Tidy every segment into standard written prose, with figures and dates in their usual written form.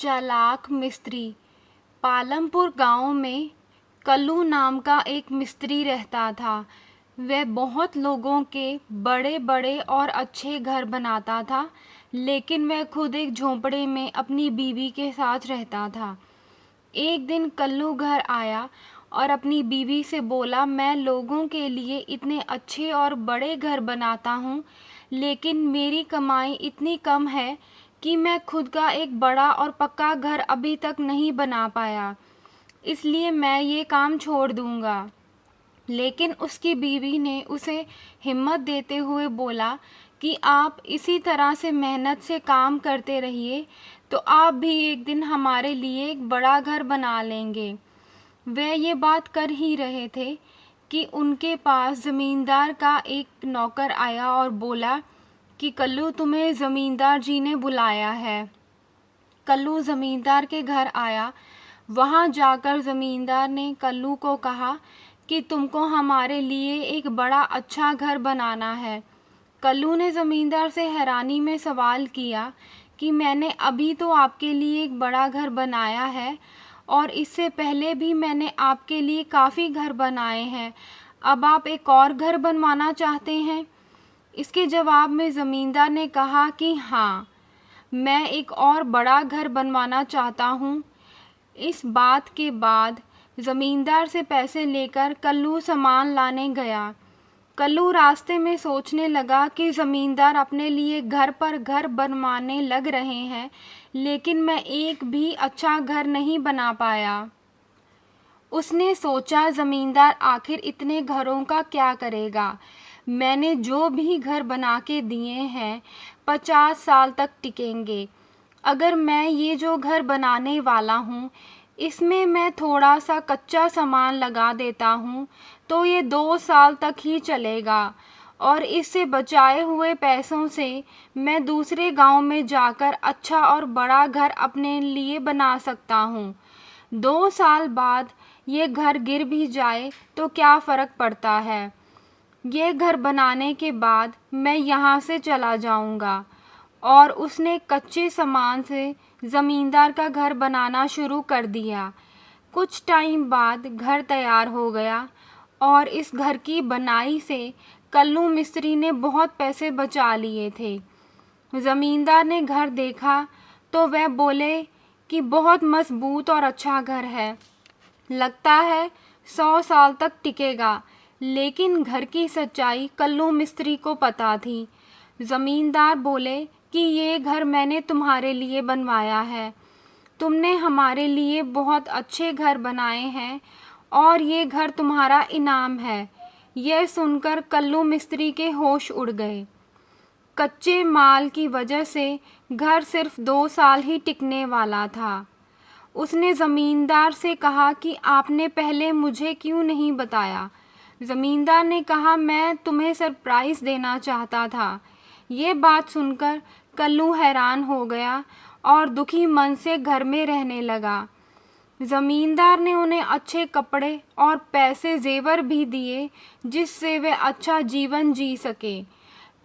चालाक मिस्त्री। पालमपुर गांव में कल्लू नाम का एक मिस्त्री रहता था। वह बहुत लोगों के बड़े बड़े और अच्छे घर बनाता था, लेकिन वह खुद एक झोंपड़े में अपनी बीवी के साथ रहता था। एक दिन कल्लू घर आया और अपनी बीवी से बोला, मैं लोगों के लिए इतने अच्छे और बड़े घर बनाता हूँ, लेकिन मेरी कमाई इतनी कम है कि मैं खुद का एक बड़ा और पक्का घर अभी तक नहीं बना पाया, इसलिए मैं ये काम छोड़ दूँगा। लेकिन उसकी बीवी ने उसे हिम्मत देते हुए बोला कि आप इसी तरह से मेहनत से काम करते रहिए तो आप भी एक दिन हमारे लिए एक बड़ा घर बना लेंगे। वे ये बात कर ही रहे थे कि उनके पास ज़मींदार का एक नौकर आया और बोला कि कल्लू, तुम्हें ज़मींदार जी ने बुलाया है। कल्लू ज़मींदार के घर आया। वहाँ जाकर ज़मींदार ने कल्लू को कहा कि तुमको हमारे लिए एक बड़ा अच्छा घर बनाना है। कल्लू ने ज़मींदार से हैरानी में सवाल किया कि मैंने अभी तो आपके लिए एक बड़ा घर बनाया है और इससे पहले भी मैंने आपके लिए काफ़ी घर बनाए हैं, अब आप एक और घर बनवाना चाहते हैं? इसके जवाब में ज़मींदार ने कहा कि हाँ, मैं एक और बड़ा घर बनवाना चाहता हूँ। इस बात के बाद ज़मींदार से पैसे लेकर कल्लू सामान लाने गया। कल्लू रास्ते में सोचने लगा कि ज़मींदार अपने लिए घर पर घर बनवाने लग रहे हैं, लेकिन मैं एक भी अच्छा घर नहीं बना पाया। उसने सोचा, ज़मींदार आखिर इतने घरों का क्या करेगा? मैंने जो भी घर बना के दिए हैं 50 साल तक टिकेंगे। अगर मैं ये जो घर बनाने वाला हूँ इसमें मैं थोड़ा सा कच्चा सामान लगा देता हूँ तो ये 2 साल तक ही चलेगा और इससे बचाए हुए पैसों से मैं दूसरे गांव में जाकर अच्छा और बड़ा घर अपने लिए बना सकता हूँ। 2 साल बाद ये घर गिर भी जाए तो क्या फ़र्क पड़ता है? ये घर बनाने के बाद मैं यहाँ से चला जाऊँगा। और उसने कच्चे सामान से ज़मींदार का घर बनाना शुरू कर दिया। कुछ टाइम बाद घर तैयार हो गया और इस घर की बनाई से कल्लू मिस्त्री ने बहुत पैसे बचा लिए थे। ज़मींदार ने घर देखा तो वह बोले कि बहुत मजबूत और अच्छा घर है, लगता है 100 साल तक टिकेगा। लेकिन घर की सच्चाई कल्लू मिस्त्री को पता थी। ज़मींदार बोले कि ये घर मैंने तुम्हारे लिए बनवाया है, तुमने हमारे लिए बहुत अच्छे घर बनाए हैं और ये घर तुम्हारा इनाम है। यह सुनकर कल्लू मिस्त्री के होश उड़ गए। कच्चे माल की वजह से घर सिर्फ 2 साल ही टिकने वाला था। उसने ज़मींदार से कहा कि आपने पहले मुझे क्यों नहीं बताया? ज़मींदार ने कहा, मैं तुम्हें सरप्राइज़ देना चाहता था। ये बात सुनकर कल्लू हैरान हो गया और दुखी मन से घर में रहने लगा। ज़मींदार ने उन्हें अच्छे कपड़े और पैसे जेवर भी दिए जिससे वे अच्छा जीवन जी सके।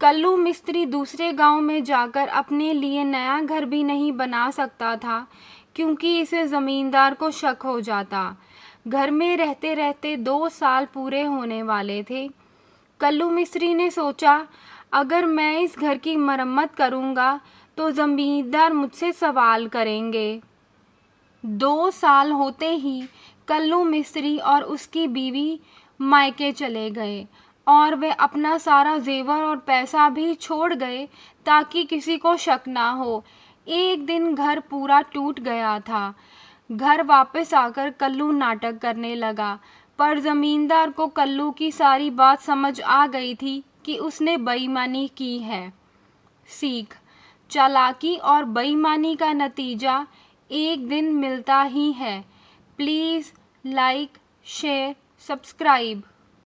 कल्लू मिस्त्री दूसरे गांव में जाकर अपने लिए नया घर भी नहीं बना सकता था क्योंकि इसे ज़मींदार को शक हो जाता। घर में रहते रहते 2 साल पूरे होने वाले थे। कल्लू मिस्त्री ने सोचा, अगर मैं इस घर की मरम्मत करूँगा तो ज़मींदार मुझसे सवाल करेंगे। 2 साल होते ही कल्लू मिस्त्री और उसकी बीवी मायके चले गए और वे अपना सारा जेवर और पैसा भी छोड़ गए ताकि किसी को शक ना हो। एक दिन घर पूरा टूट गया था। घर वापस आकर कल्लू नाटक करने लगा, पर ज़मींदार को कल्लू की सारी बात समझ आ गई थी कि उसने बेईमानी की है। सीख: चालाकी और बेईमानी का नतीजा एक दिन मिलता ही है। Please like, share, subscribe.